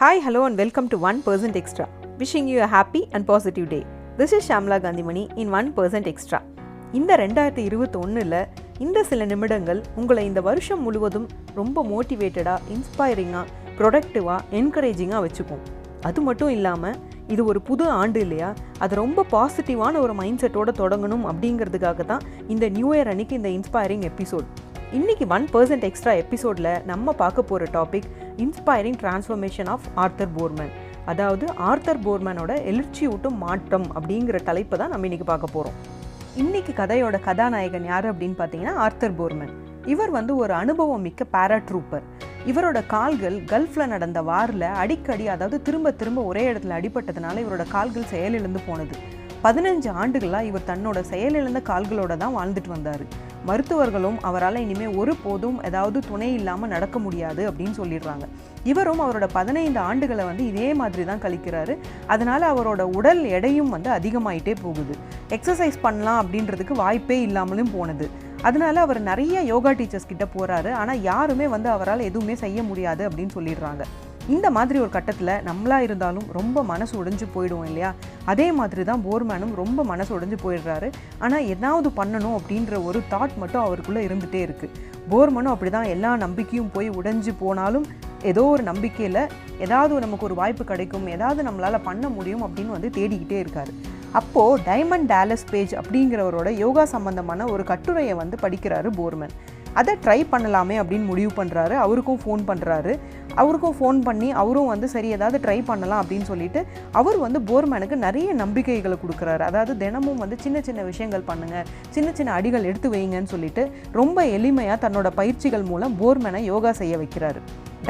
Hi, hello and welcome to 1% Extra. Wishing you a happy and positive day. This is Shamla Gandhimani in 1% Extra. இந்த 2021ல் இந்த சில நிமிடங்கள் உங்களை இந்த வருஷம் முழுவதும் ரொம்ப மோட்டிவேட்டடாக, இன்ஸ்பைரிங்காக, ப்ரொடக்டிவாக, என்கரேஜிங்காக வச்சுக்கும். அது மட்டும் இல்லாமல் இது ஒரு புது ஆண்டு இல்லையா, அது ரொம்ப பாசிட்டிவான ஒரு மைண்ட் செட்டோடு தொடங்கணும் அப்படிங்கிறதுக்காக தான் இந்த நியூ இயர் அன்னைக்கு இந்த இன்ஸ்பைரிங் எபிசோட். இன்றைக்கி 1% எக்ஸ்ட்ரா எபிசோடில் நம்ம பார்க்க போகிற topic inspiring transformation of Arthur Boorman. அதாவது ஆர்தர் போர்மனோட எழுச்சியூட்டும் மாற்றம் அப்படிங்கிற தலைப்பை தான் நம்ம இன்றைக்கி பார்க்க போகிறோம். இன்றைக்கி கதையோட கதாநாயகன் யார் அப்படின்னு பார்த்தீங்கன்னா ஆர்தர் போர்மன். இவர் ஒரு அனுபவம் மிக்க பேராட்ரூப்பர். இவரோட கால்கள் கல்ஃபில் நடந்த வாரில் அடிக்கடி, அதாவது திரும்ப திரும்ப ஒரே இடத்துல அடிபட்டதுனால இவரோட கால்கள் செயலிழந்து போனது. 15 ஆண்டுகளாக இவர் தன்னோட செயலிழந்த கால்களோட தான் வாழ்ந்துட்டு வந்தார். மருத்துவர்களும் அவரால் இனிமேல் ஒரு போதும் ஏதாவது துணை இல்லாமல் நடக்க முடியாது அப்படின்னு சொல்லிடுறாங்க. இவரும் அவரோட 15 ஆண்டுகளை இதே மாதிரி தான் கழிக்கிறாரு. அதனால் அவரோட உடல் எடையும் அதிகமாயிட்டே போகுது. எக்ஸசைஸ் பண்ணலாம் அப்படின்றதுக்கு வாய்ப்பே இல்லாமலும் போனது. அதனால அவர் நிறைய யோகா டீச்சர்ஸ் கிட்ட போகிறாரு. ஆனால் யாருமே அவரால் எதுவுமே செய்ய முடியாது அப்படின்னு சொல்லிடுறாங்க. இந்த மாதிரி ஒரு கட்டத்தில் நம்மளாக இருந்தாலும் ரொம்ப மனசு உடைஞ்சு போயிடுவோம் இல்லையா? அதே மாதிரி தான் போர்மேனும் ரொம்ப மனசு உடைஞ்சு போயிடுறாரு. ஆனால் ஏதாவது பண்ணணும் அப்படின்ற ஒரு தாட் மட்டும் அவருக்குள்ளே இருந்துகிட்டே இருக்குது. போர்மனும் அப்படி தான், எல்லா நம்பிக்கையும் போய் உடைஞ்சு போனாலும் ஏதோ ஒரு நம்பிக்கையில் ஏதாவது நமக்கு ஒரு வாய்ப்பு கிடைக்கும், ஏதாவது நம்மளால் பண்ண முடியும் அப்படின்னு தேடிக்கிட்டே இருக்கார். அப்போது டைமண்ட் டாலஸ் பேஜ் அப்படிங்கிறவரோட யோகா சம்மந்தமான ஒரு கட்டுரையை படிக்கிறாரு போர்மன். அதை ட்ரை பண்ணலாமே அப்படின்னு முடிவு பண்ணுறாரு. அவருக்கும் ஃபோன் பண்ணி அவரும் சரி ஏதாவது ட்ரை பண்ணலாம் அப்படின்னு சொல்லிட்டு அவர் போர்மேனுக்கு நிறைய நம்பிக்கைகளை கொடுக்குறாரு. அதாவது தினமும் சின்ன சின்ன விஷயங்கள் பண்ணுங்கள், சின்ன சின்ன அடிகள் எடுத்து வைங்கன்னு சொல்லிட்டு ரொம்ப எளிமையாக தன்னோட பயிற்சிகள் மூலம் போர்மேனை யோகா செய்ய வைக்கிறாரு.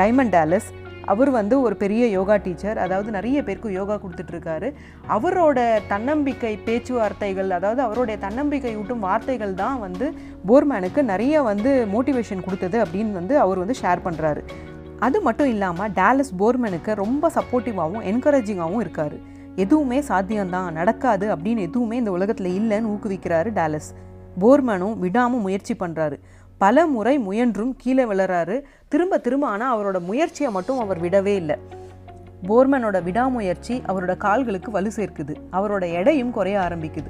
டைமண்ட் டாலஸ் அவர் ஒரு பெரிய யோகா டீச்சர். அதாவது நிறைய பேருக்கு யோகா கொடுத்துட்ருக்காரு. அவரோட தன்னம்பிக்கை பேச்சுவார்த்தைகள், அதாவது அவருடைய தன்னம்பிக்கை ஊட்டும் வார்த்தைகள் தான் போர்மேனுக்கு நிறைய மோட்டிவேஷன் கொடுத்தது அப்படின்னு அவர் ஷேர் பண்ணுறாரு. அது மட்டும் இல்லாமல் டாலஸ் போர்மேனுக்கு ரொம்ப சப்போர்ட்டிவாகவும் என்கரேஜிங்காகவும் இருக்கார். எதுவுமே சாத்தியம்தான், நடக்காது அப்படின்னு எதுவுமே இந்த உலகத்தில் இல்லைன்னு ஊக்குவிக்கிறாரு டாலஸ். போர்மேனும் விடாமல் முயற்சி பண்ணுறாரு. பல முறை முயன்றும் கீழே விழறாரு திரும்ப. ஆனால் அவரோட முயற்சியை மட்டும் அவர் விடவே இல்லை. போர்மனோட விடாமுயற்சி அவரோட கால்களுக்கு வலு சேர்க்குது. அவரோட எடையும் குறைய ஆரம்பிக்குது.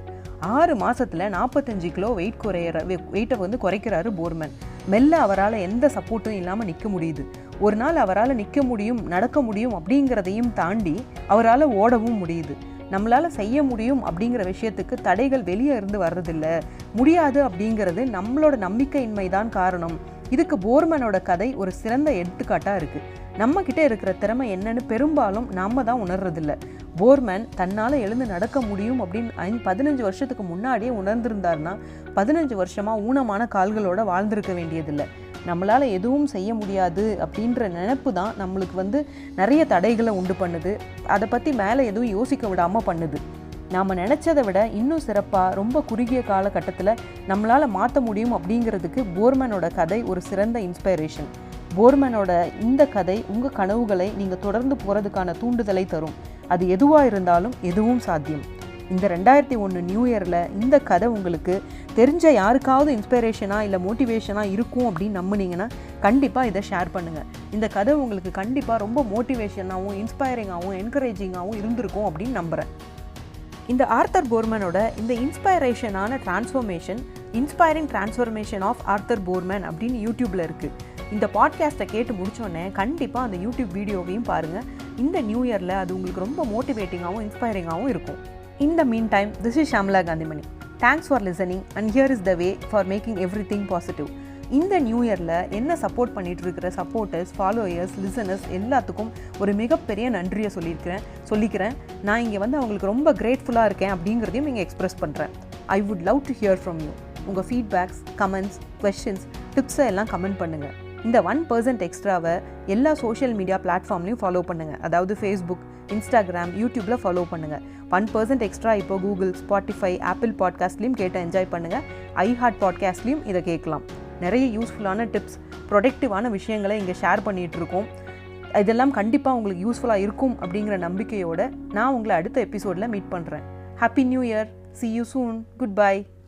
6 மாதத்தில் 45 கிலோ வெயிட்டை குறைக்கிறாரு போர்மன். மெல்ல அவரால் எந்த சப்போர்ட்டும் இல்லாமல் நிற்க முடியுது. ஒரு நாள் அவரால் நிற்க முடியும், நடக்க முடியும் அப்படிங்கிறதையும் தாண்டி அவரால் ஓடவும் முடியுது. நம்மளால் செய்ய முடியும் அப்படிங்கிற விஷயத்துக்கு தடைகள் வெளியே இருந்து வர்றதில்லை. முடியாது அப்படிங்கிறது நம்மளோட நம்பிக்கையின்மை தான் காரணம். இதுக்கு போர்மனோட கதை ஒரு சிறந்த எடுத்துக்காட்டாக இருக்குது. நம்மக்கிட்ட இருக்கிற திறமை என்னன்னு பெரும்பாலும் நாம் தான் உணர்றதில்லை. போர்மன் தன்னால் எழுந்து நடக்க முடியும் அப்படின்னு 15 வருஷத்துக்கு முன்னாடியே உணர்ந்திருந்தார்னா 15 வருஷமாக ஊனமான கால்களோட வாழ்ந்திருக்க வேண்டியதில்லை. நம்மளால் எதுவும் செய்ய முடியாது அப்படின்ற நினைப்பு தான் நம்மளுக்கு நிறைய தடைகளை உண்டு பண்ணுது. அதை பற்றி மேலே எதுவும் யோசிக்க விடாமல் பண்ணுது. நாம் நினச்சதை விட இன்னும் சிறப்பாக ரொம்ப குறுகிய காலகட்டத்தில் நம்மளால் மாற்ற முடியும் அப்படிங்கிறதுக்கு போர்மனோட கதை ஒரு சிறந்த இன்ஸ்பைரேஷன். போர்மனோட இந்த கதை உங்கள் கனவுகளை நீங்கள் தொடர்ந்து போகிறதுக்கான தூண்டுதலை தரும். அது எதுவாக இருந்தாலும் எதுவும் சாத்தியம். இந்த 2001 நியூ இயரில் இந்த கதை உங்களுக்கு தெரிஞ்ச யாருக்காவது இன்ஸ்பிரேஷனாக இல்லை மோட்டிவேஷனாக இருக்கும் அப்படின்னு நம்பினீங்கன்னா கண்டிப்பாக இதை ஷேர் பண்ணுங்கள். இந்த கதை உங்களுக்கு கண்டிப்பாக ரொம்ப மோட்டிவேஷனாகவும் இன்ஸ்பைரிங்காகவும் என்கரேஜிங்காகவும் இருந்திருக்கும் அப்படின்னு நம்புகிறேன். இந்த ஆர்தர் போர்மனோட இந்த இன்ஸ்பைரேஷனான transformation, inspiring transformation of Arthur Boorman அப்படின்னு யூடியூப்பில் இருக்குது. இந்த பாட்காஸ்ட்டை கேட்டு முடித்தோடனே கண்டிப்பாக அந்த யூடியூப் வீடியோவையும் பாருங்கள். இந்த நியூ இயரில் அது உங்களுக்கு ரொம்ப மோட்டிவேட்டிங்காகவும் இன்ஸ்பைரிங்காகவும் இருக்கும். In the meantime, this is Shamla Gandhimani. Thanks for listening and here is the way for making everything positive. இந்த நியூ இயரில் என்ன சப்போர்ட் பண்ணிகிட்டு இருக்கிற சப்போர்ட்டர்ஸ், ஃபாலோயர்ஸ், லிசனர்ஸ் எல்லாத்துக்கும் ஒரு மிகப்பெரிய நன்றியை சொல்லிக்கிறேன். நான் இங்கே அவங்களுக்கு ரொம்ப கிரேட்ஃபுல்லாக இருக்கேன் அப்படிங்கிறதையும் இங்கே எக்ஸ்ப்ரெஸ் பண்ணுறேன். I would love to hear from you. உங்கள் ஃபீட்பேக்ஸ், கமெண்ட்ஸ், கொஸ்டின்ஸ், டிப்ஸை எல்லாம் கமெண்ட் பண்ணுங்கள். இந்த 1% எக்ஸ்ட்ராவை எல்லா சோஷியல் மீடியா பிளாட்ஃபார்ம்லையும் ஃபாலோ பண்ணுங்கள். அதாவது ஃபேஸ்புக், இன்ஸ்டாகிராம், யூடியூப்பில் ஃபாலோ பண்ணுங்கள். 1% எக்ஸ்ட்ரா இப்போ கூகுள், ஸ்பாட்டிஃபை, ஆப்பிள் பாட்காஸ்ட்லேயும் கேட்டு என்ஜாய் பண்ணுங்கள். ஐஹார்ட் பாட்காஸ்ட்லேயும் இதை கேட்கலாம். நிறைய யூஸ்ஃபுல்லான டிப்ஸ், ப்ரொடக்டிவான விஷயங்களை இங்கே ஷேர் பண்ணிகிட்ருக்கோம். இதெல்லாம் கண்டிப்பாக உங்களுக்கு யூஸ்ஃபுல்லாக இருக்கும் அப்படிங்கிற நம்பிக்கையோடு நான் உங்களை அடுத்த எபிசோடில் மீட் பண்ணுறேன். Happy new year. See you soon. Goodbye.